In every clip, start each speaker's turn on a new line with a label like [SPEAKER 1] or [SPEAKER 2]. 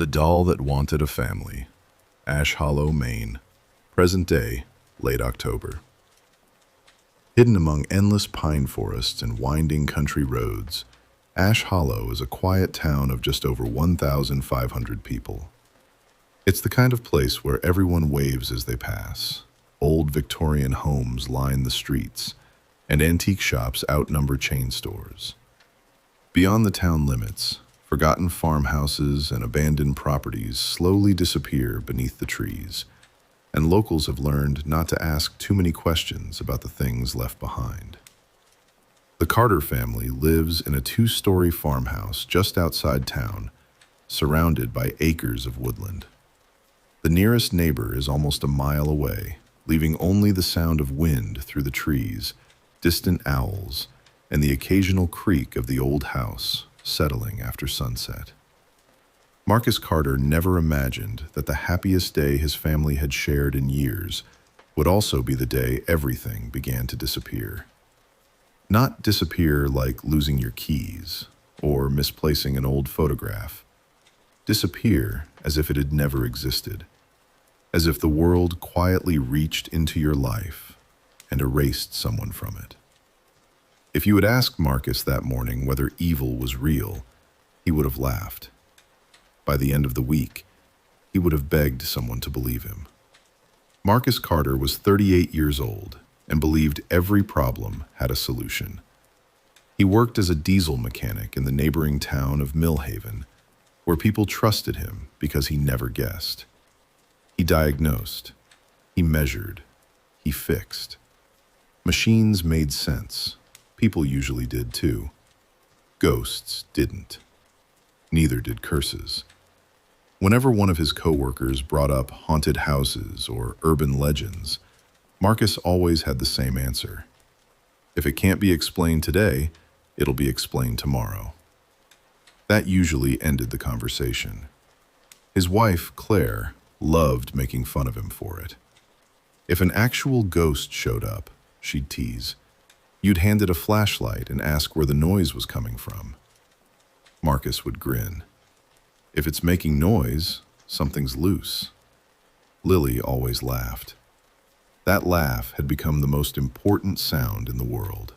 [SPEAKER 1] The Doll That Wanted a Family, Ash Hollow, Maine. Present day, late October. Hidden among endless pine forests and winding country roads, Ash Hollow is a quiet town of just over 1,500 people. It's the kind of place where everyone waves as they pass. Old Victorian homes line the streets, and antique shops outnumber chain stores. Beyond the town limits, forgotten farmhouses and abandoned properties slowly disappear beneath the trees, and locals have learned not to ask too many questions about the things left behind. The Carter family lives in a two-story farmhouse just outside town, surrounded by acres of woodland. The nearest neighbor is almost a mile away, leaving only the sound of wind through the trees, distant owls, and the occasional creak of the old house settling after sunset. Marcus Carter never imagined that the happiest day his family had shared in years would also be the day everything began to disappear. Not disappear like losing your keys or misplacing an old photograph. Disappear as if it had never existed, as if the world quietly reached into your life and erased someone from it. If you had asked Marcus that morning whether evil was real, he would have laughed. By the end of the week, he would have begged someone to believe him. Marcus Carter was 38 years old and believed every problem had a solution. He worked as a diesel mechanic in the neighboring town of Millhaven, where people trusted him because he never guessed. He diagnosed, he measured, he fixed. Machines made sense. People usually did too. Ghosts didn't. Neither did curses. Whenever one of his coworkers brought up haunted houses or urban legends, Marcus always had the same answer. If it can't be explained today, it'll be explained tomorrow. That usually ended the conversation. His wife, Claire, loved making fun of him for it. If an actual ghost showed up, she'd tease, "You'd hand it a flashlight and ask where the noise was coming from." Marcus would grin. "If it's making noise, something's loose." Lily always laughed. That laugh had become the most important sound in the world.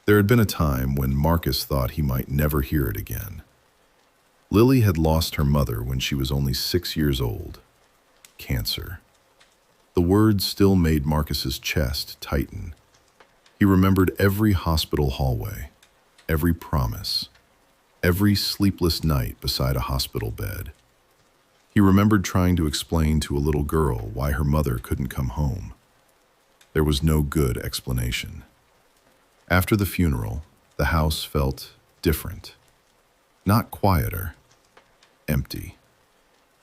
[SPEAKER 1] There had been a time when Marcus thought he might never hear it again. Lily had lost her mother when she was only 6 years old. Cancer. The words still made Marcus's chest tighten. He remembered every hospital hallway, every promise, every sleepless night beside a hospital bed. He remembered trying to explain to a little girl why her mother couldn't come home. There was no good explanation. After the funeral, the house felt different. Not quieter, empty.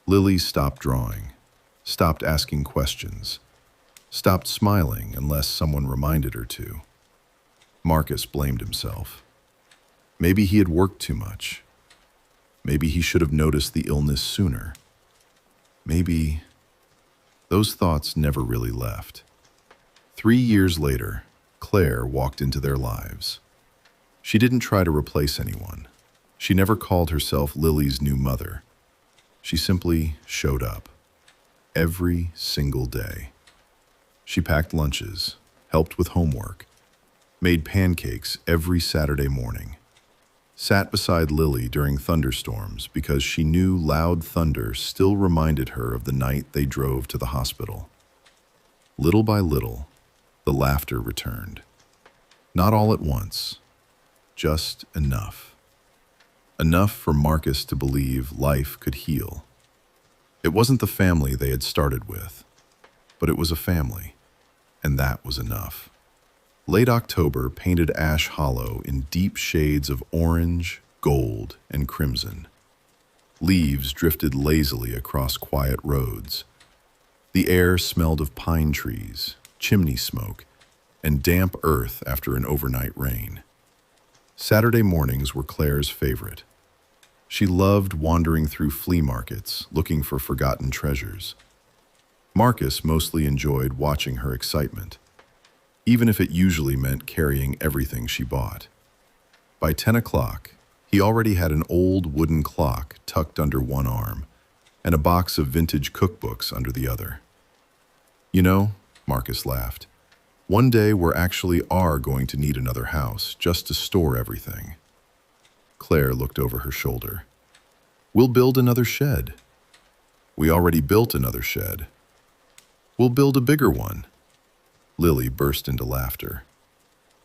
[SPEAKER 1] Lily stopped drawing, stopped asking questions, stopped smiling unless someone reminded her to. Marcus blamed himself. Maybe he had worked too much. Maybe he should have noticed the illness sooner. Maybe... Those thoughts never really left. 3 years later, Claire walked into their lives. She didn't try to replace anyone. She never called herself Lily's new mother. She simply showed up. Every single day. She packed lunches, helped with homework, made pancakes every Saturday morning, sat beside Lily during thunderstorms because she knew loud thunder still reminded her of the night they drove to the hospital. Little by little, the laughter returned. Not all at once, just enough. Enough for Marcus to believe life could heal. It wasn't the family they had started with, but it was a family, and that was enough. Late October painted Ash Hollow in deep shades of orange, gold, and crimson. Leaves drifted lazily across quiet roads. The air smelled of pine trees, chimney smoke, and damp earth after an overnight rain. Saturday mornings were Claire's favorite. She loved wandering through flea markets, looking for forgotten treasures. Marcus mostly enjoyed watching her excitement, even if it usually meant carrying everything she bought. By 10 o'clock, he He already had an old wooden clock tucked under one arm and a box of vintage cookbooks under the other. You know, Marcus laughed, one day we actually are going to need another house just to store everything. Claire looked over her shoulder. We'll build another shed. We already built another shed. We'll build a bigger one. Lily burst into laughter.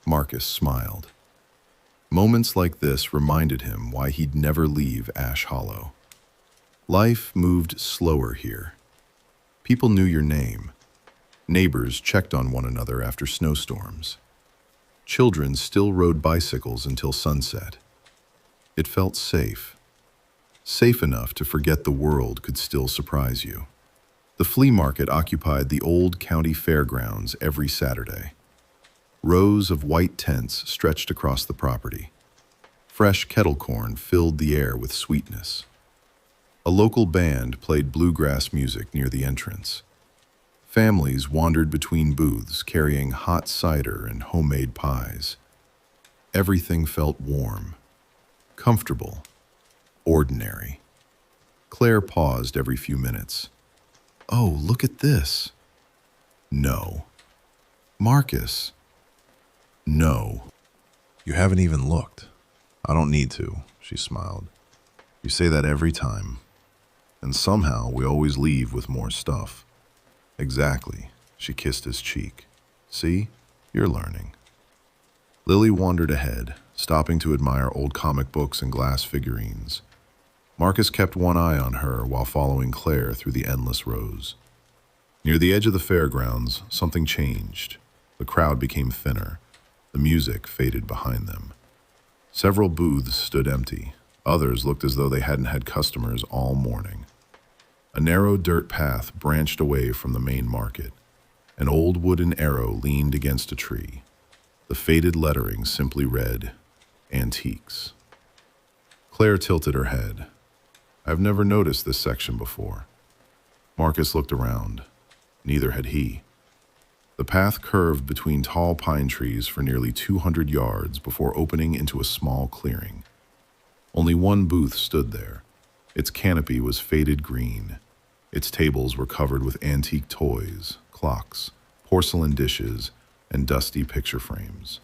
[SPEAKER 1] Marcus smiled. Moments like this reminded him why he'd never leave Ash Hollow. Life moved slower here. People knew your name. Neighbors checked on one another after snowstorms. Children still rode bicycles until sunset. It felt safe. Safe enough to forget the world could still surprise you. The flea market occupied the old county fairgrounds every Saturday. Rows of white tents stretched across the property. Fresh kettle corn filled the air with sweetness. A local band played bluegrass music near the entrance. Families wandered between booths carrying hot cider and homemade pies. Everything felt warm, comfortable, ordinary. Claire paused every few minutes. Oh, look at this. No. Marcus. No. You haven't even looked. I don't need to, she smiled. You say that every time. And somehow we always leave with more stuff. Exactly, she kissed his cheek. See, you're learning. Lily wandered ahead, stopping to admire old comic books and glass figurines. Marcus kept one eye on her while following Claire through the endless rows. Near the edge of the fairgrounds, something changed. The crowd became thinner. The music faded behind them. Several booths stood empty. Others looked as though they hadn't had customers all morning. A narrow dirt path branched away from the main market. An old wooden arrow leaned against a tree. The faded lettering simply read, Antiques. Claire tilted her head. I've never noticed this section before. Marcus looked around. Neither had he. The path curved between tall pine trees for nearly 200 yards before opening into a small clearing. Only one booth stood there. Its canopy was faded green. Its tables were covered with antique toys, clocks, porcelain dishes, and dusty picture frames.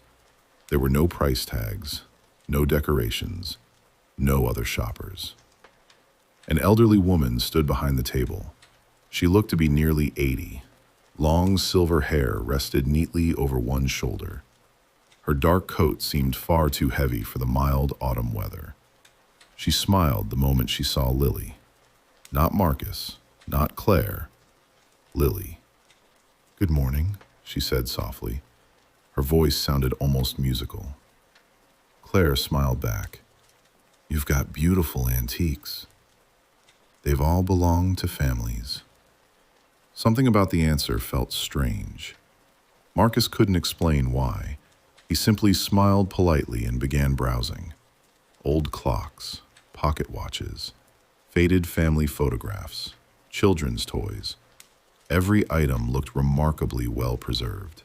[SPEAKER 1] There were no price tags, no decorations, no other shoppers. An elderly woman stood behind the table. She looked to be nearly 80. Long silver hair rested neatly over one shoulder. Her dark coat seemed far too heavy for the mild autumn weather. She smiled the moment she saw Lily. Not Marcus, not Claire, Lily. Good morning, she said softly. Her voice sounded almost musical. Claire smiled back. You've got beautiful antiques. They've all belonged to families. Something about the answer felt strange. Marcus couldn't explain why. He simply smiled politely and began browsing. Old clocks, pocket watches, faded family photographs, children's toys. Every item looked remarkably well preserved.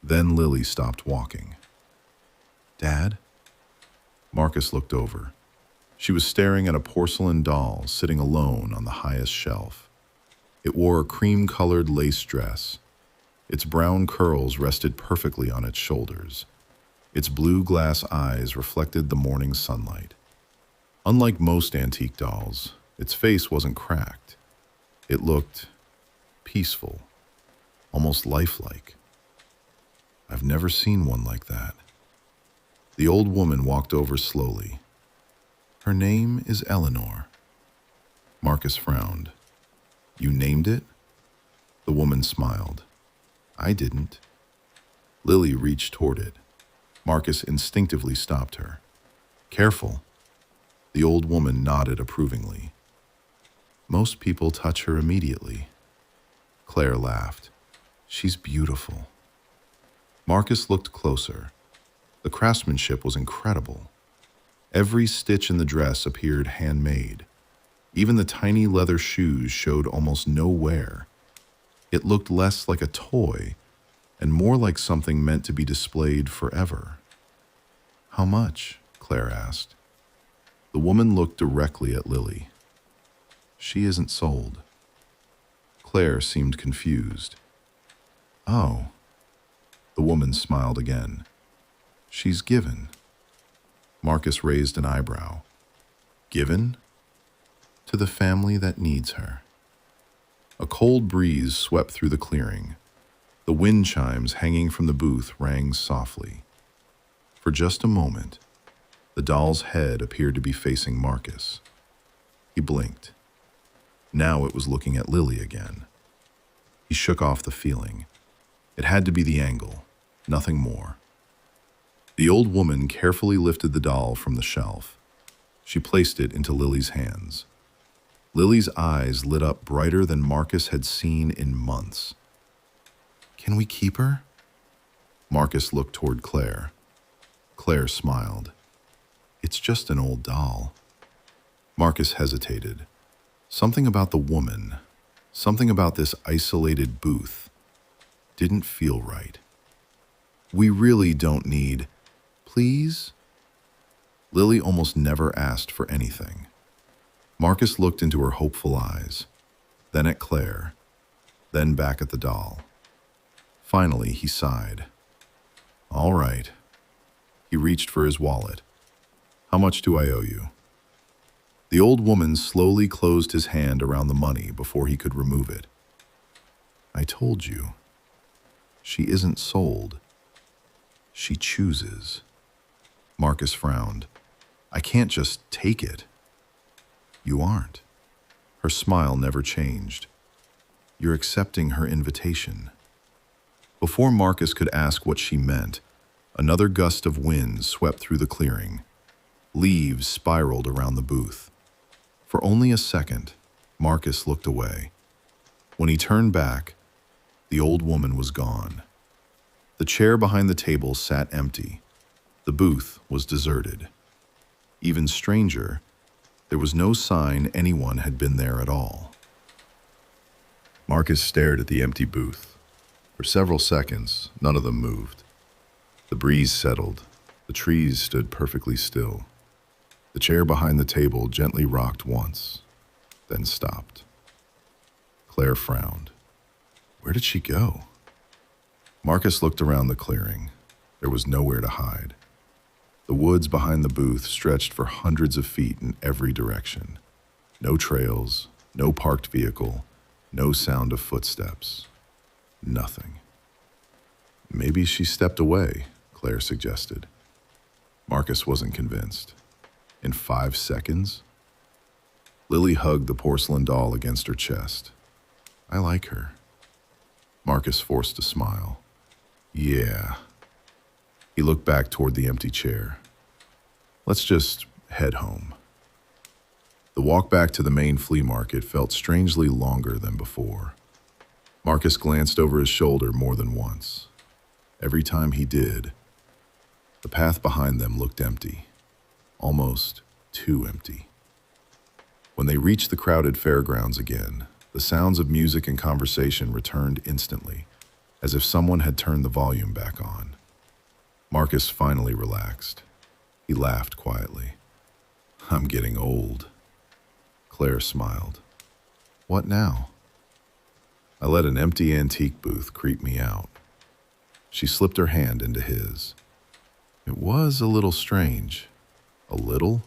[SPEAKER 1] Then Lily stopped walking. Dad? Marcus looked over. She was staring at a porcelain doll sitting alone on the highest shelf. It wore a cream-colored lace dress. Its brown curls rested perfectly on its shoulders. Its blue glass eyes reflected the morning sunlight. Unlike most antique dolls, its face wasn't cracked. It looked peaceful, almost lifelike. I've never seen one like that. The old woman walked over slowly. Her name is Eleanor. Marcus frowned. You named it? The woman smiled. I didn't. Lily reached toward it. Marcus instinctively stopped her. Careful. The old woman nodded approvingly. Most people touch her immediately. Claire laughed. She's beautiful. Marcus looked closer. The craftsmanship was incredible. Every stitch in the dress appeared handmade. Even the tiny leather shoes showed almost no wear. It looked less like a toy and more like something meant to be displayed forever. How much? Claire asked. The woman looked directly at Lily. She isn't sold. Claire seemed confused. Oh. The woman smiled again. She's given. Marcus raised an eyebrow. Given? To the family that needs her. A cold breeze swept through the clearing. The wind chimes hanging from the booth rang softly. For just a moment, the doll's head appeared to be facing Marcus. He blinked. Now it was looking at Lily again. He shook off the feeling. It had to be the angle, nothing more. The old woman carefully lifted the doll from the shelf. She placed it into Lily's hands. Lily's eyes lit up brighter than Marcus had seen in months. Can we keep her? Marcus looked toward Claire. Claire smiled. It's just an old doll. Marcus hesitated. Something about the woman, something about this isolated booth, didn't feel right. We really don't need, please? Lily almost never asked for anything. Marcus looked into her hopeful eyes, then at Claire, then back at the doll. Finally, he sighed. All right. He reached for his wallet. How much do I owe you? The old woman slowly closed his hand around the money before he could remove it. I told you. She isn't sold. She chooses. Marcus frowned. I can't just take it. You aren't. Her smile never changed. You're accepting her invitation. Before Marcus could ask what she meant, another gust of wind swept through the clearing. Leaves spiraled around the booth. For only a second, Marcus looked away. When he turned back, the old woman was gone. The chair behind the table sat empty. The booth was deserted. Even stranger, there was no sign anyone had been there at all. Marcus stared at the empty booth. For several seconds, none of them moved. The breeze settled. The trees stood perfectly still. The chair behind the table gently rocked once, then stopped. Claire frowned. Where did she go? Marcus looked around the clearing. There was nowhere to hide. The woods behind the booth stretched for hundreds of feet in every direction. No trails, no parked vehicle, no sound of footsteps. Nothing. Maybe she stepped away, Claire suggested. Marcus wasn't convinced. In 5 seconds? Lily hugged the porcelain doll against her chest. I like her. Marcus forced a smile. Yeah. He looked back toward the empty chair. Let's just head home. The walk back to the main flea market felt strangely longer than before. Marcus glanced over his shoulder more than once. Every time he did, the path behind them looked empty. Almost too empty. When they reached the crowded fairgrounds again, the sounds of music and conversation returned instantly, as if someone had turned the volume back on. Marcus finally relaxed. He laughed quietly. I'm getting old. Claire smiled. What now? I let an empty antique booth creep me out. She slipped her hand into his. It was a little strange. A little?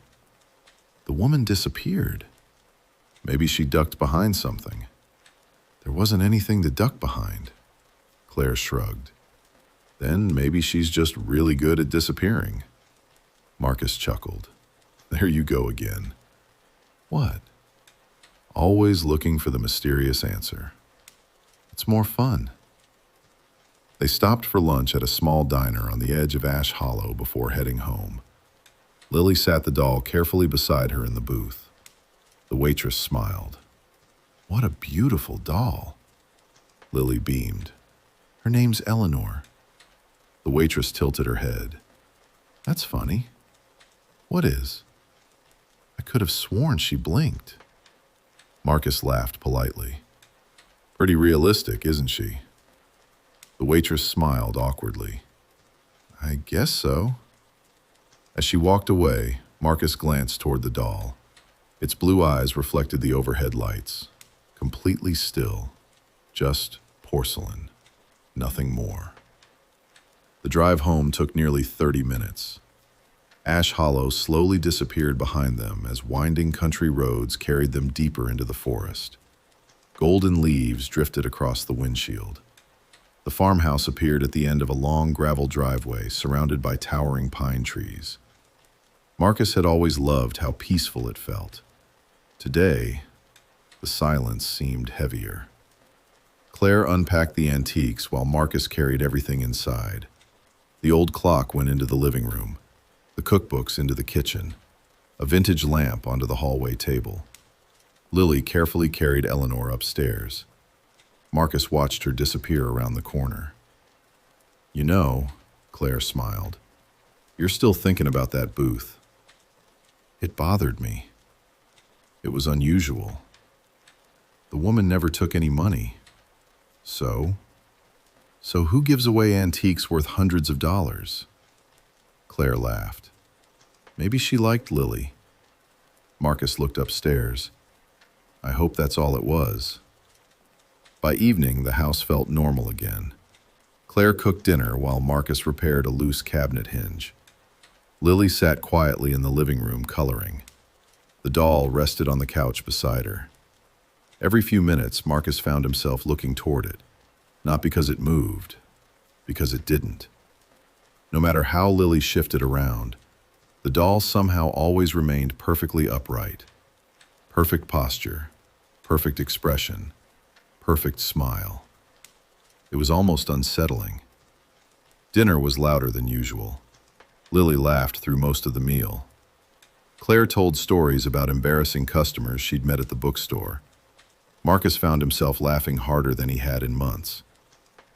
[SPEAKER 1] The woman disappeared. Maybe she ducked behind something. There wasn't anything to duck behind. Claire shrugged. Then maybe she's just really good at disappearing. Marcus chuckled. There you go again. What? Always looking for the mysterious answer. It's more fun. They stopped for lunch at a small diner on the edge of Ash Hollow before heading home. Lily sat the doll carefully beside her in the booth. The waitress smiled. What a beautiful doll. Lily beamed. Her name's Eleanor. The waitress tilted her head. That's funny. What is? I could have sworn she blinked. Marcus laughed politely. Pretty realistic, isn't she? The waitress smiled awkwardly. I guess so. As she walked away, Marcus glanced toward the doll. Its blue eyes reflected the overhead lights. Completely still. Just porcelain. Nothing more. The drive home took nearly 30 minutes. Ash Hollow slowly disappeared behind them as winding country roads carried them deeper into the forest. Golden leaves drifted across the windshield. The farmhouse appeared at the end of a long gravel driveway surrounded by towering pine trees. Marcus had always loved how peaceful it felt. Today, the silence seemed heavier. Claire unpacked the antiques while Marcus carried everything inside. The old clock went into the living room, the cookbooks into the kitchen, a vintage lamp onto the hallway table. Lily carefully carried Eleanor upstairs. Marcus watched her disappear around the corner. "You know," Claire smiled, "you're still thinking about that booth." It bothered me. It was unusual. The woman never took any money. So who gives away antiques worth hundreds of dollars? Claire laughed. Maybe she liked Lily. Marcus looked upstairs. I hope that's all it was. By evening, the house felt normal again. Claire cooked dinner while Marcus repaired a loose cabinet hinge. Lily sat quietly in the living room coloring. The doll rested on the couch beside her. Every few minutes, Marcus found himself looking toward it, not because it moved, because it didn't. No matter how Lily shifted around, the doll somehow always remained perfectly upright. Perfect posture, perfect expression, perfect smile. It was almost unsettling. Dinner was louder than usual. Lily laughed through most of the meal. Claire told stories about embarrassing customers she'd met at the bookstore. Marcus found himself laughing harder than he had in months.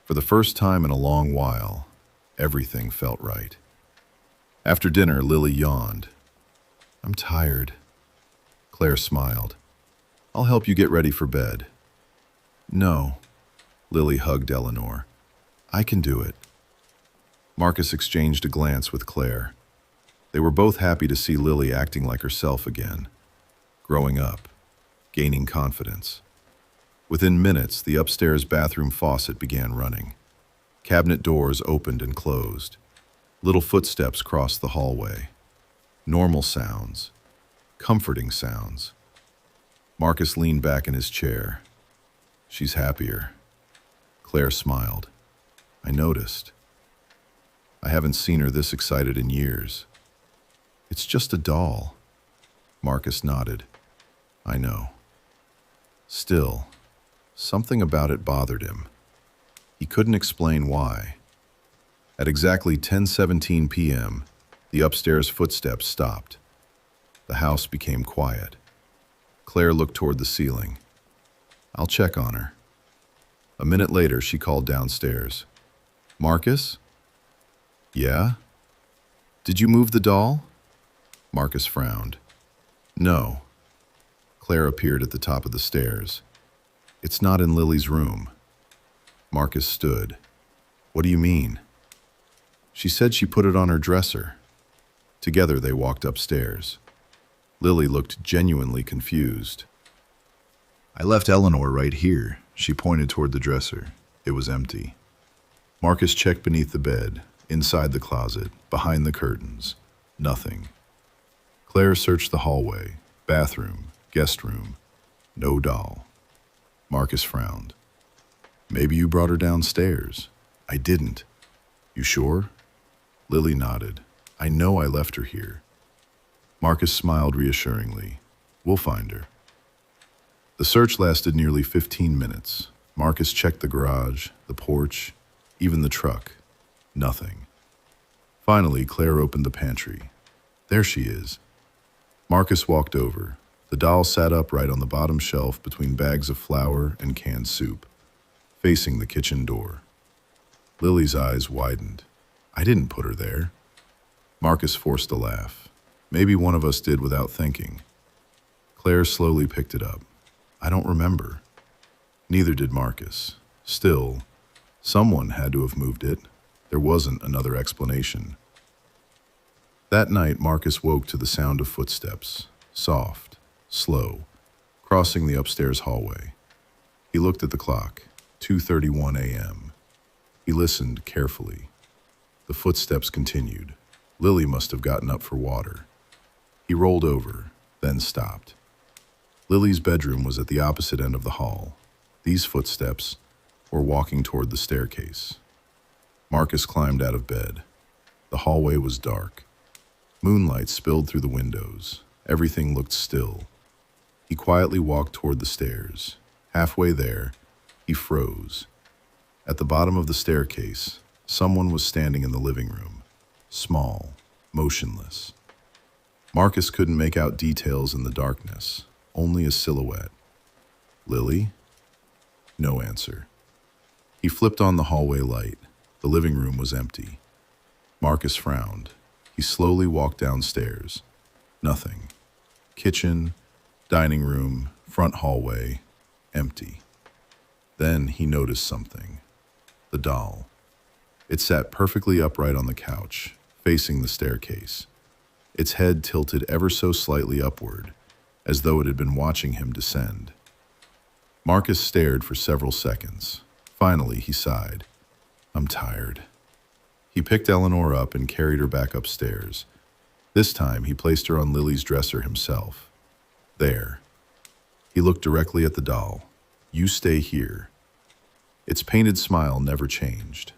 [SPEAKER 1] For the first time in a long while, everything felt right. After dinner, Lily yawned. I'm tired. Claire smiled. I'll help you get ready for bed. No. Lily hugged Eleanor. I can do it. Marcus exchanged a glance with Claire. They were both happy to see Lily acting like herself again, growing up, gaining confidence. Within minutes, the upstairs bathroom faucet began running. Cabinet doors opened and closed. Little footsteps crossed the hallway. Normal sounds, comforting sounds. Marcus leaned back in his chair. She's happier. Claire smiled. I noticed. I haven't seen her this excited in years. It's just a doll. Marcus nodded. I know. Still, something about it bothered him. He couldn't explain why. At exactly 10:17 p.m., the upstairs footsteps stopped. The house became quiet. Claire looked toward the ceiling. I'll check on her. A minute later, she called downstairs. Marcus? Yeah? Did you move the doll? Marcus frowned. No. Claire appeared at the top of the stairs. It's not in Lily's room. Marcus stood. What do you mean? She said she put it on her dresser. Together they walked upstairs. Lily looked genuinely confused. I left Eleanor right here. She pointed toward the dresser. It was empty. Marcus checked beneath the bed, inside the closet, behind the curtains. Nothing. Claire searched the hallway, bathroom, guest room. No doll. Marcus frowned. Maybe you brought her downstairs. I didn't. You sure? Lily nodded. I know I left her here. Marcus smiled reassuringly. We'll find her. The search lasted nearly 15 minutes. Marcus checked the garage, the porch, even the truck. Nothing. Finally, Claire opened the pantry. There she is. Marcus walked over. The doll sat upright on the bottom shelf between bags of flour and canned soup, facing the kitchen door. Lily's eyes widened. I didn't put her there. Marcus forced a laugh. Maybe one of us did without thinking. Claire slowly picked it up. I don't remember. Neither did Marcus. Still, someone had to have moved it. There wasn't another explanation. That night, Marcus woke to the sound of footsteps, soft, slow, crossing the upstairs hallway. He looked at the clock, 2:31 a.m. He listened carefully. The footsteps continued. Lily must have gotten up for water. He rolled over, then stopped. Lily's bedroom was at the opposite end of the hall. These footsteps were walking toward the staircase. Marcus climbed out of bed. The hallway was dark. Moonlight spilled through the windows. Everything looked still. He quietly walked toward the stairs. Halfway there, he froze. At the bottom of the staircase, someone was standing in the living room, small, motionless. Marcus couldn't make out details in the darkness, only a silhouette. Lily? No answer. He flipped on the hallway light. The living room was empty. Marcus frowned. He slowly walked downstairs. Nothing. Kitchen, dining room, front hallway, empty. Then he noticed something. The doll. It sat perfectly upright on the couch, facing the staircase. Its head tilted ever so slightly upward, as though it had been watching him descend. Marcus stared for several seconds. Finally, he sighed. I'm tired. He picked Eleanor up and carried her back upstairs. This time, he placed her on Lily's dresser himself. There. He looked directly at the doll. You stay here. Its painted smile never changed.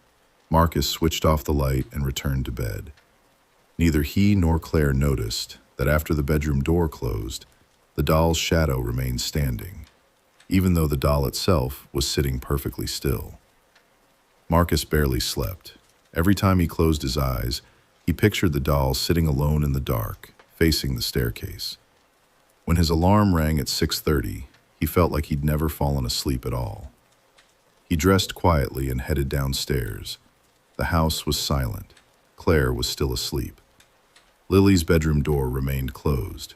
[SPEAKER 1] Marcus switched off the light and returned to bed. Neither he nor Claire noticed that after the bedroom door closed, the doll's shadow remained standing, even though the doll itself was sitting perfectly still. Marcus barely slept. Every time he closed his eyes, he pictured the doll sitting alone in the dark, facing the staircase. When his alarm rang at 6:30, he felt like he'd never fallen asleep at all. He dressed quietly and headed downstairs. The house was silent. Claire was still asleep. Lily's bedroom door remained closed.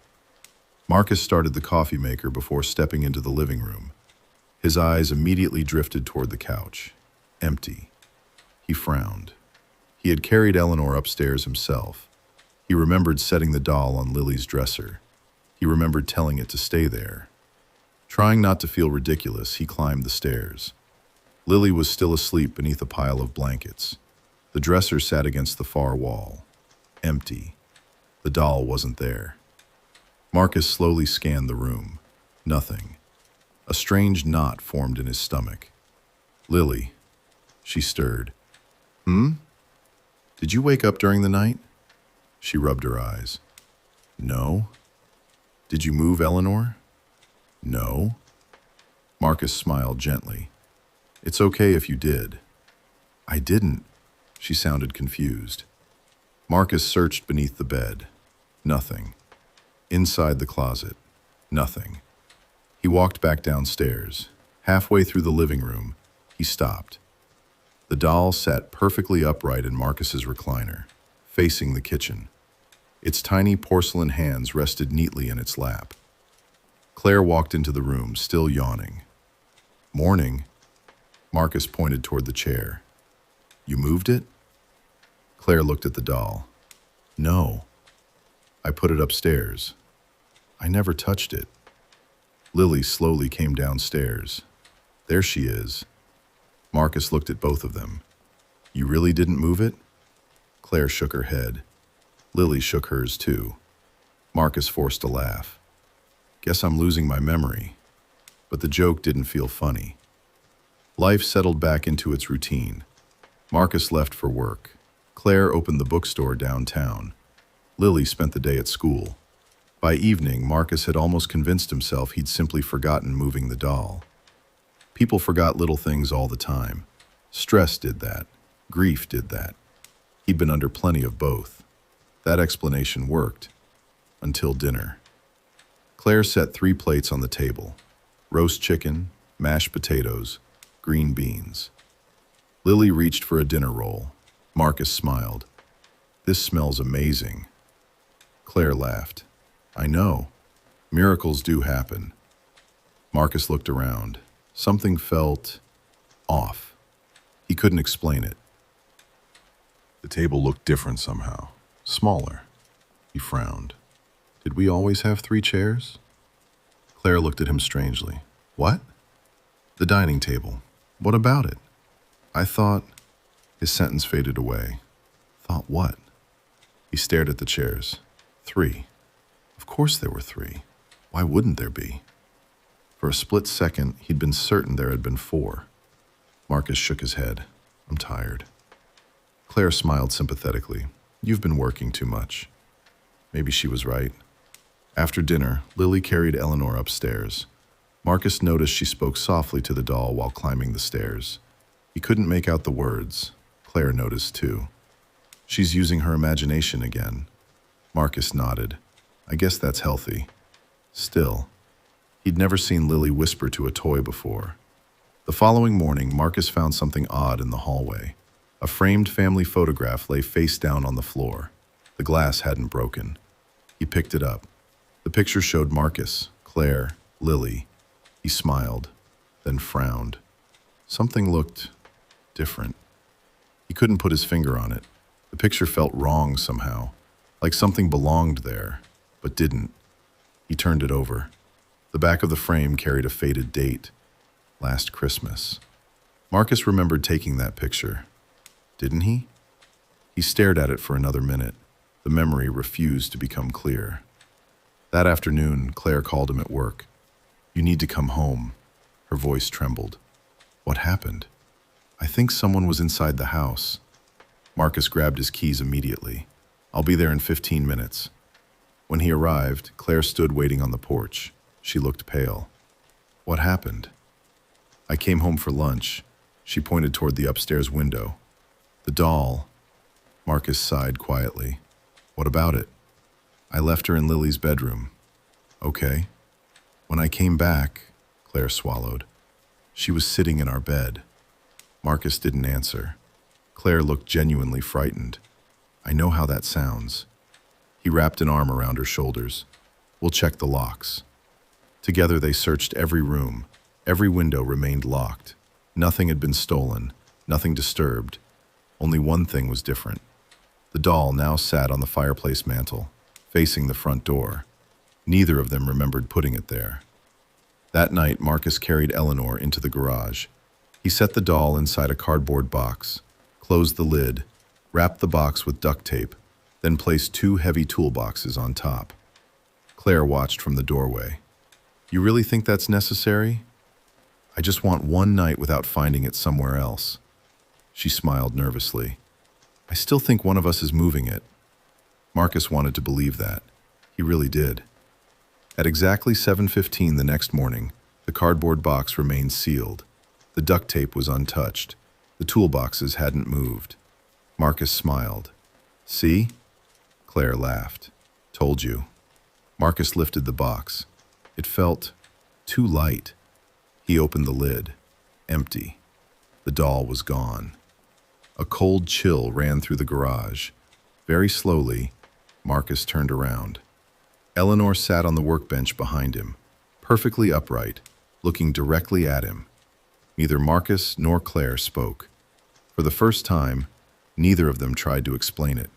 [SPEAKER 1] Marcus started the coffee maker before stepping into the living room. His eyes immediately drifted toward the couch. Empty. He frowned. He had carried Eleanor upstairs himself. He remembered setting the doll on Lily's dresser. He remembered telling it to stay there. Trying not to feel ridiculous, he climbed the stairs. Lily was still asleep beneath a pile of blankets. The dresser sat against the far wall. Empty. The doll wasn't there. Marcus slowly scanned the room. Nothing. A strange knot formed in his stomach. Lily. She stirred. Did you wake up during the night? She rubbed her eyes. No. Did you move, Eleanor? No. Marcus smiled gently. It's okay if you did. I didn't. She sounded confused. Marcus searched beneath the bed. Nothing. Inside the closet. Nothing. He walked back downstairs. Halfway through the living room, he stopped. The doll sat perfectly upright in Marcus's recliner, facing the kitchen. Its tiny porcelain hands rested neatly in its lap. Claire walked into the room, still yawning. Morning. Marcus pointed toward the chair. You moved it? Claire looked at the doll. No. I put it upstairs. I never touched it. Lily slowly came downstairs. There she is. Marcus looked at both of them. You really didn't move it? Claire shook her head. Lily shook hers too. Marcus forced a laugh. Guess I'm losing my memory. But the joke didn't feel funny. Life settled back into its routine. Marcus left for work. Claire opened the bookstore downtown. Lily spent the day at school. By evening, Marcus had almost convinced himself he'd simply forgotten moving the doll. People forgot little things all the time. Stress did that. Grief did that. He'd been under plenty of both. That explanation worked. Until dinner. Claire set 3 plates on the table. Roast chicken, mashed potatoes, green beans. Lily reached for a dinner roll. Marcus smiled. This smells amazing. Claire laughed. I know. Miracles do happen. Marcus looked around. Something felt off. He couldn't explain it. The table looked different somehow. Smaller. He frowned. Did we always have 3 chairs? Claire looked at him strangely. What? The dining table. What about it? I thought... His sentence faded away. Thought what? He stared at the chairs. 3. Of course there were 3. Why wouldn't there be? For a split second, he'd been certain there had been 4. Marcus shook his head. I'm tired. Claire smiled sympathetically. You've been working too much. Maybe she was right. After dinner, Lily carried Eleanor upstairs. Marcus noticed she spoke softly to the doll while climbing the stairs. He couldn't make out the words. Claire noticed too. She's using her imagination again. Marcus nodded. I guess that's healthy. Still, he'd never seen Lily whisper to a toy before. The following morning, Marcus found something odd in the hallway. A framed family photograph lay face down on the floor. The glass hadn't broken. He picked it up. The picture showed Marcus, Claire, Lily. He smiled, then frowned. Something looked different. He couldn't put his finger on it. The picture felt wrong somehow, like something belonged there, but didn't. He turned it over. The back of the frame carried a faded date. Last Christmas. Marcus remembered taking that picture. Didn't he? He stared at it for another minute. The memory refused to become clear. That afternoon, Claire called him at work. You need to come home. Her voice trembled. What happened? I think someone was inside the house. Marcus grabbed his keys immediately. I'll be there in 15 minutes. When he arrived, Claire stood waiting on the porch. She looked pale. What happened? I came home for lunch. She pointed toward the upstairs window. The doll. Marcus sighed quietly. What about it? I left her in Lily's bedroom. Okay. When I came back, Claire swallowed. She was sitting in our bed. Marcus didn't answer. Claire looked genuinely frightened. I know how that sounds. He wrapped an arm around her shoulders. We'll check the locks. Together they searched every room. Every window remained locked. Nothing had been stolen, nothing disturbed. Only one thing was different. The doll now sat on the fireplace mantel, facing the front door. Neither of them remembered putting it there. That night, Marcus carried Eleanor into the garage. He set the doll inside a cardboard box, closed the lid, wrapped the box with duct tape, then placed 2 heavy toolboxes on top. Claire watched from the doorway. You really think that's necessary? I just want one night without finding it somewhere else. She smiled nervously. I still think one of us is moving it. Marcus wanted to believe that. He really did. At exactly 7:15 the next morning, the cardboard box remained sealed. The duct tape was untouched. The toolboxes hadn't moved. Marcus smiled. See? Claire laughed. Told you. Marcus lifted the box. It felt too light. He opened the lid. Empty. The doll was gone. A cold chill ran through the garage. Very slowly, Marcus turned around. Eleanor sat on the workbench behind him, perfectly upright, looking directly at him. Neither Marcus nor Claire spoke. For the first time, neither of them tried to explain it.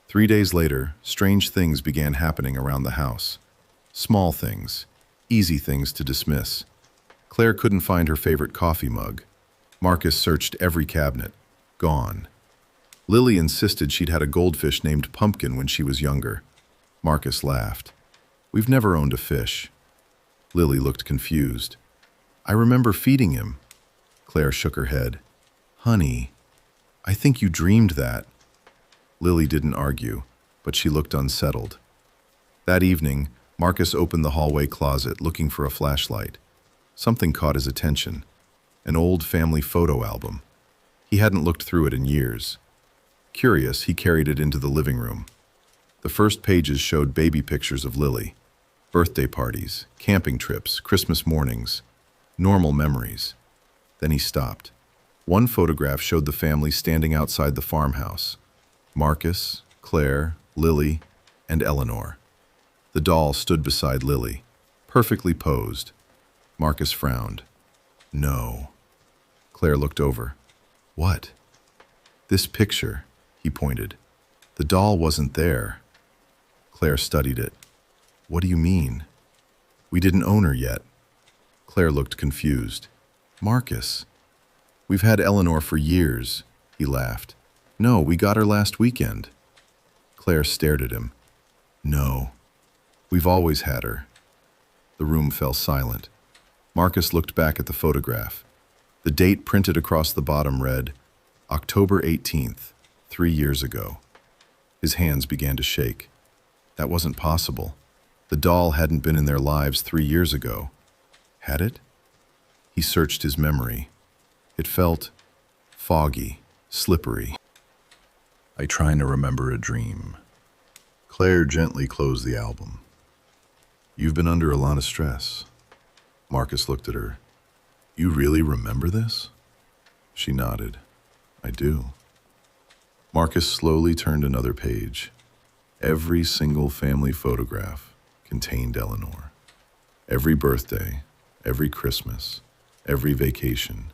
[SPEAKER 1] 3 days later, strange things began happening around the house. Small things, easy things to dismiss. Claire couldn't find her favorite coffee mug. Marcus searched every cabinet. Gone. Lily insisted she'd had a goldfish named Pumpkin when she was younger. Marcus laughed. We've never owned a fish. Lily looked confused. I remember feeding him. Claire shook her head. Honey, I think you dreamed that. Lily didn't argue, but she looked unsettled. That evening, Marcus opened the hallway closet looking for a flashlight. Something caught his attention. An old family photo album. He hadn't looked through it in years. Curious, he carried it into the living room. The first pages showed baby pictures of Lily. Birthday parties, camping trips, Christmas mornings. Normal memories. Then he stopped. One photograph showed the family standing outside the farmhouse. Marcus, Claire, Lily, and Eleanor. The doll stood beside Lily, perfectly posed. Marcus frowned. No. Claire looked over. What? This picture, he pointed. The doll wasn't there. Claire studied it. What do you mean? We didn't own her yet. Claire looked confused. Marcus, we've had Eleanor for years, he laughed. No, we got her last weekend. Claire stared at him. No, we've always had her. The room fell silent. Marcus looked back at the photograph. The date printed across the bottom read, October 18th, 3 years ago. His hands began to shake. That wasn't possible. The doll hadn't been in their lives 3 years ago. Had it? He searched his memory. It felt foggy, slippery. I trying to remember a dream. Claire gently closed the album. You've been under a lot of stress. Marcus looked at her. You really remember this? She nodded. I do. Marcus slowly turned another page. Every single family photograph contained Eleanor. Every birthday, every Christmas, every vacation.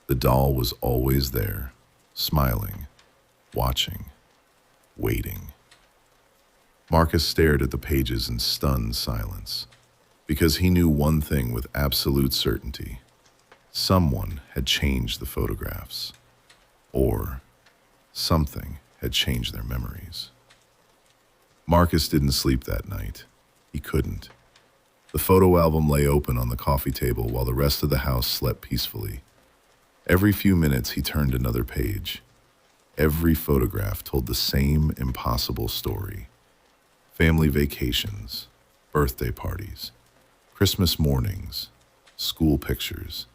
[SPEAKER 1] The doll was always there, smiling, watching, waiting. Marcus stared at the pages in stunned silence, because he knew one thing with absolute certainty. Someone had changed the photographs, or something had changed their memories. Marcus didn't sleep that night. He couldn't. The photo album lay open on the coffee table while the rest of the house slept peacefully. Every few minutes he turned another page. Every photograph told the same impossible story. Family vacations, birthday parties, Christmas mornings, school pictures.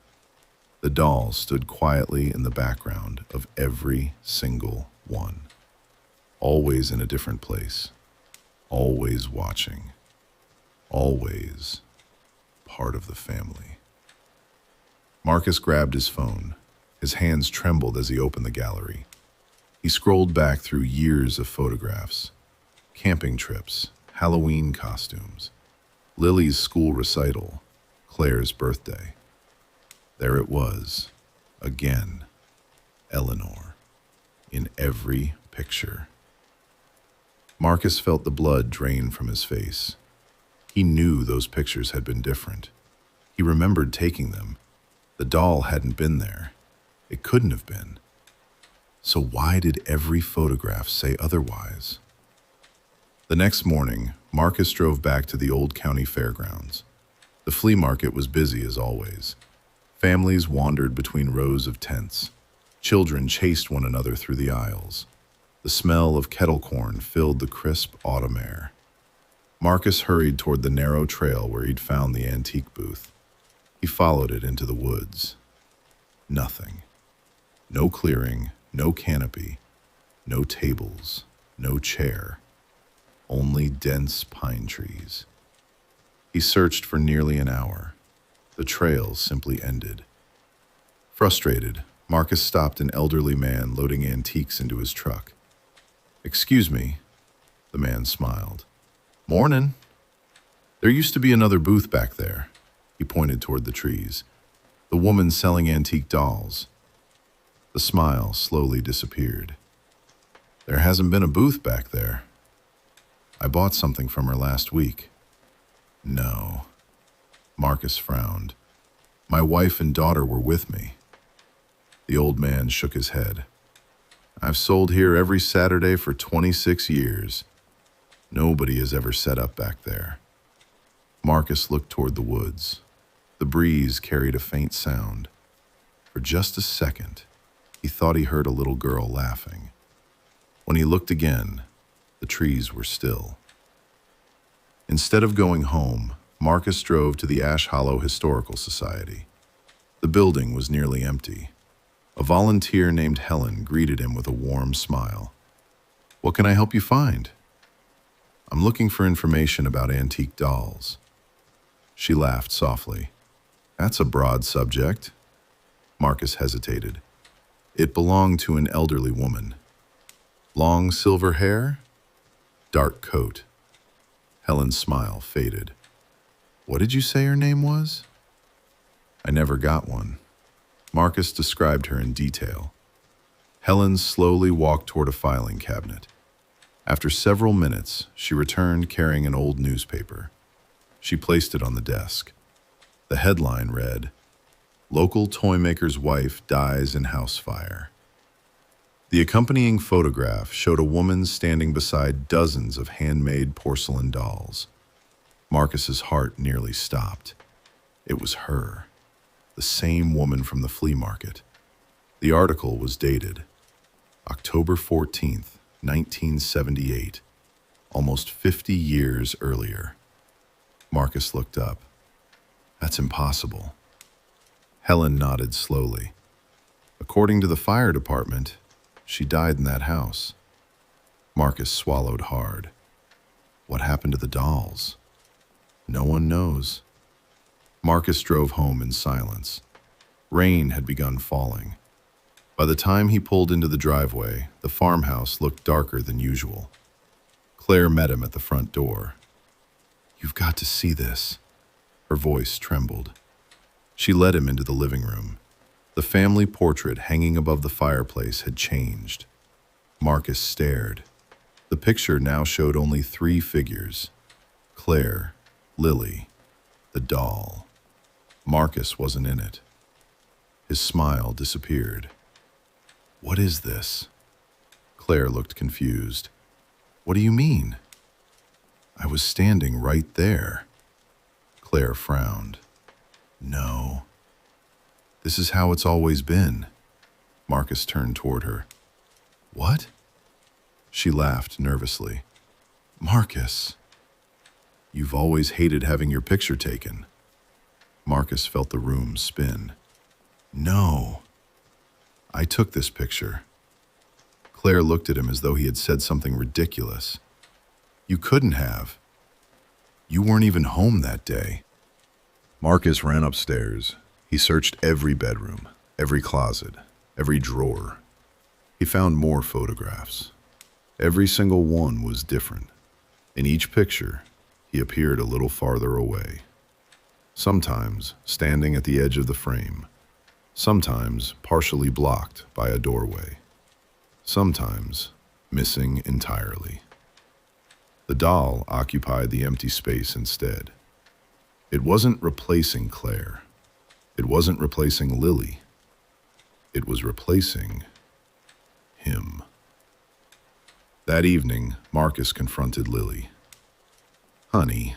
[SPEAKER 1] The doll stood quietly in the background of every single one, always in a different place, always watching, always part of the family. Marcus grabbed his phone. His hands trembled as he opened the gallery. He scrolled back through years of photographs, camping trips, Halloween costumes, Lily's school recital, Claire's birthday. There it was, again, Eleanor, in every picture. Marcus felt the blood drain from his face. He knew those pictures had been different. He remembered taking them. The doll hadn't been there. It couldn't have been. So why did every photograph say otherwise? The next morning, Marcus drove back to the old county fairgrounds. The flea market was busy as always. Families wandered between rows of tents. Children chased one another through the aisles. The smell of kettle corn filled the crisp autumn air. Marcus hurried toward the narrow trail where he'd found the antique booth. He followed it into the woods. Nothing. No clearing, no canopy, no tables, no chair. Only dense pine trees. He searched for nearly an hour. The trail simply ended. Frustrated, Marcus stopped an elderly man loading antiques into his truck. Excuse me, the man smiled. Mornin'. There used to be another booth back there. He pointed toward the trees. The woman selling antique dolls. The smile slowly disappeared. There hasn't been a booth back there. I bought something from her last week. No. Marcus frowned. My wife and daughter were with me. The old man shook his head. I've sold here every Saturday for 26 years. Nobody has ever set up back there. Marcus looked toward the woods. The breeze carried a faint sound. For just a second, he thought he heard a little girl laughing. When he looked again, the trees were still. Instead of going home, Marcus drove to the Ash Hollow Historical Society. The building was nearly empty. A volunteer named Helen greeted him with a warm smile. What can I help you find? I'm looking for information about antique dolls. She laughed softly. That's a broad subject. Marcus hesitated. It belonged to an elderly woman. Long silver hair? Dark coat. Helen's smile faded. What did you say her name was? I never got one. Marcus described her in detail. Helen slowly walked toward a filing cabinet. After several minutes, she returned carrying an old newspaper. She placed it on the desk. The headline read, "Local toymaker's wife dies in house fire." The accompanying photograph showed a woman standing beside dozens of handmade porcelain dolls. Marcus's heart nearly stopped. It was her, the same woman from the flea market. The article was dated October 14th, 1978, almost 50 years earlier. Marcus looked up. That's impossible. Helen nodded slowly. According to the fire department, she died in that house. Marcus swallowed hard. What happened to the dolls? No one knows. Marcus drove home in silence. Rain had begun falling. By the time he pulled into the driveway, the farmhouse looked darker than usual. Claire met him at the front door. "You've got to see this." Her voice trembled. She led him into the living room. The family portrait hanging above the fireplace had changed. Marcus stared. The picture now showed only 3 figures: Claire, Lily, the doll. Marcus wasn't in it. His smile disappeared. "What is this?" Claire looked confused. "What do you mean?" "I was standing right there." Claire frowned. "No. This is how it's always been." Marcus turned toward her. "What?" She laughed nervously. "Marcus, you've always hated having your picture taken." Marcus felt the room spin. "No. I took this picture." Claire looked at him as though he had said something ridiculous. "You couldn't have. You weren't even home that day." Marcus ran upstairs. He searched every bedroom, every closet, every drawer. He found more photographs. Every single one was different. In each picture, he appeared a little farther away. Sometimes standing at the edge of the frame. Sometimes partially blocked by a doorway. Sometimes missing entirely. The doll occupied the empty space instead. It wasn't replacing Claire. It wasn't replacing Lily. It was replacing him. That evening, Marcus confronted Lily. "Honey,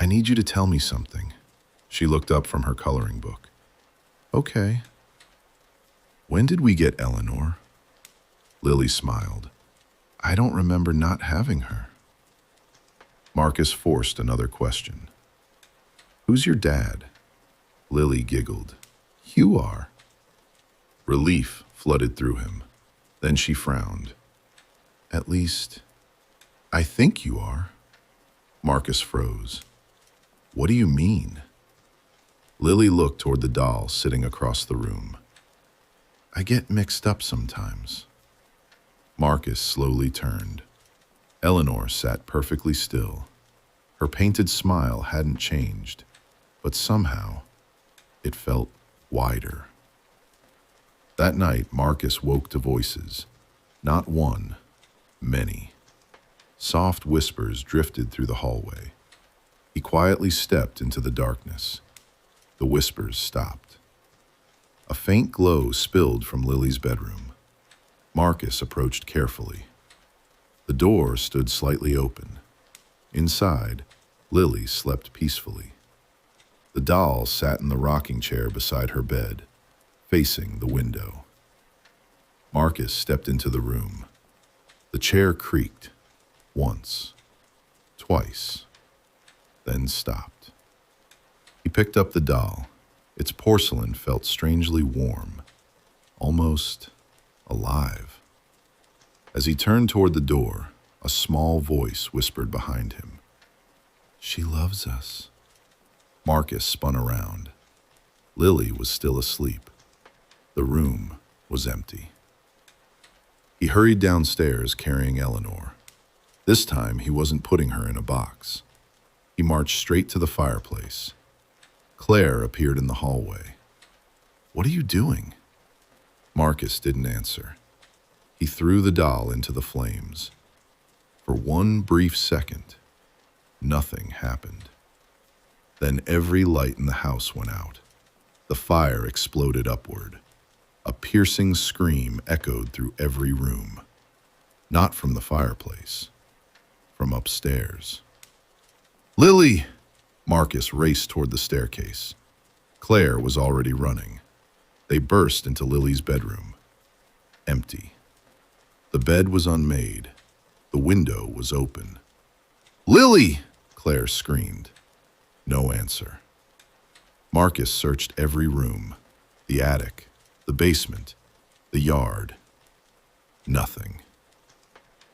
[SPEAKER 1] I need you to tell me something." She looked up from her coloring book. "Okay. When did we get Eleanor?" Lily smiled. "I don't remember not having her." Marcus forced another question. "Who's your dad?" Lily giggled. "You are." Relief flooded through him. Then she frowned. "At least, I think you are." Marcus froze. "What do you mean?" Lily looked toward the doll sitting across the room. "I get mixed up sometimes." Marcus slowly turned. Eleanor sat perfectly still. Her painted smile hadn't changed, but somehow it felt wider. That night, Marcus woke to voices. Not one, many. Soft whispers drifted through the hallway. He quietly stepped into the darkness. The whispers stopped. A faint glow spilled from Lily's bedroom. Marcus approached carefully. The door stood slightly open. Inside, Lily slept peacefully. The doll sat in the rocking chair beside her bed, facing the window. Marcus stepped into the room. The chair creaked, once, twice, then stopped. He picked up the doll. Its porcelain felt strangely warm, almost alive. As he turned toward the door, a small voice whispered behind him, "She loves us." Marcus spun around. Lily was still asleep. The room was empty. He hurried downstairs carrying Eleanor. This time he wasn't putting her in a box. He marched straight to the fireplace. Claire appeared in the hallway. "What are you doing?" Marcus didn't answer. He threw the doll into the flames. For one brief second, nothing happened. Then every light in the house went out. The fire exploded upward. A piercing scream echoed through every room. Not from the fireplace, from upstairs. "Lily!" Marcus raced toward the staircase. Claire was already running. They burst into Lily's bedroom. Empty. The bed was unmade. The window was open. "Lily!" Claire screamed. No answer. Marcus searched every room, the attic, the basement, the yard. Nothing.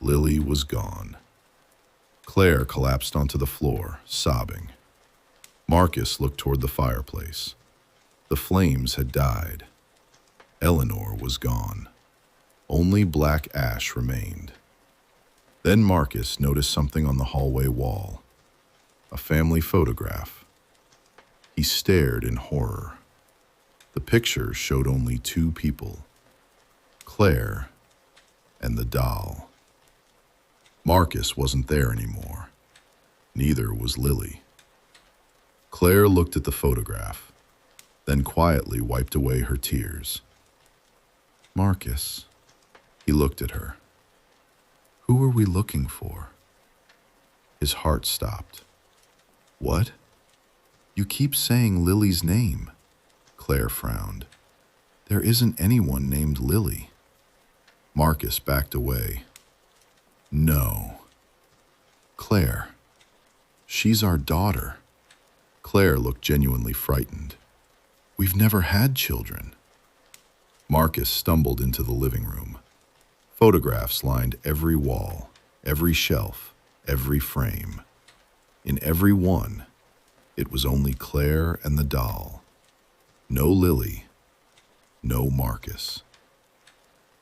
[SPEAKER 1] Lily was gone. Claire collapsed onto the floor, sobbing. Marcus looked toward the fireplace. The flames had died. Eleanor was gone. Only black ash remained. Then Marcus noticed something on the hallway wall. A family photograph. He stared in horror. The picture showed only two people, Claire and the doll. Marcus wasn't there anymore. Neither was Lily. Claire looked at the photograph, then quietly wiped away her tears. "Marcus," he looked at her. "Who are we looking for?" His heart stopped. "What? You keep saying Lily's name." Claire frowned. "There isn't anyone named Lily." Marcus backed away. "No. Claire. She's our daughter." Claire looked genuinely frightened. "We've never had children." Marcus stumbled into the living room. Photographs lined every wall, every shelf, every frame. In every one, it was only Claire and the doll. No Lily, no Marcus.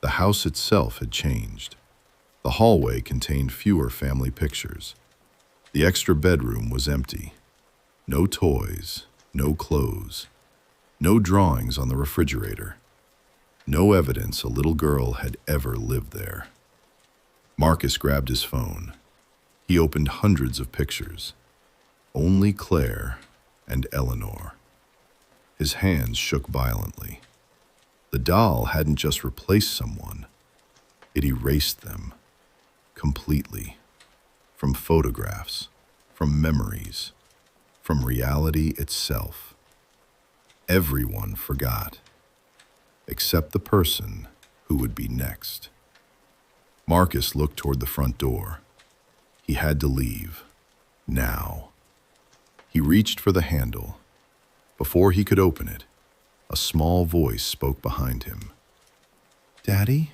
[SPEAKER 1] The house itself had changed. The hallway contained fewer family pictures. The extra bedroom was empty. No toys, no clothes, no drawings on the refrigerator. No evidence a little girl had ever lived there. Marcus grabbed his phone. He opened hundreds of pictures. Only Claire and Eleanor. His hands shook violently. The doll hadn't just replaced someone. It erased them. Completely. From photographs, from memories, from reality itself. Everyone forgot. Except the person who would be next. Marcus looked toward the front door. He had to leave. Now. He reached for the handle. Before he could open it, a small voice spoke behind him. "Daddy?"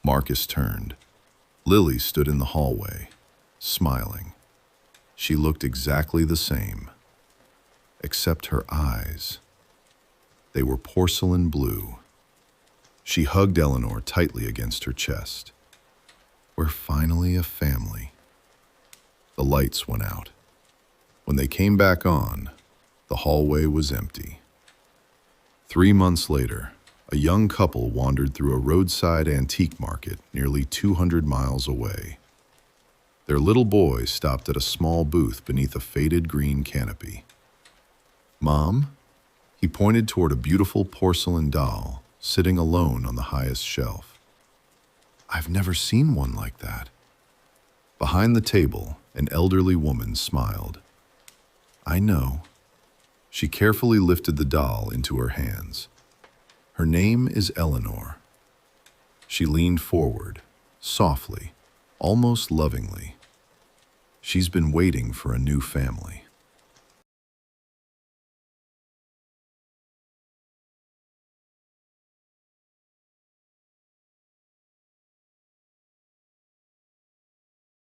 [SPEAKER 1] Marcus turned. Lily stood in the hallway, smiling. She looked exactly the same, except her eyes. They were porcelain blue. She hugged Eleanor tightly against her chest. "We're finally a family." The lights went out. When they came back on, the hallway was empty. 3 months later, a young couple wandered through a roadside antique market nearly 200 miles away. Their little boy stopped at a small booth beneath a faded green canopy. "Mom?" He pointed toward a beautiful porcelain doll sitting alone on the highest shelf. "I've never seen one like that." Behind the table, an elderly woman smiled. "I know." She carefully lifted the doll into her hands. "Her name is Eleanor." She leaned forward, softly, almost lovingly. "She's been waiting for a new family."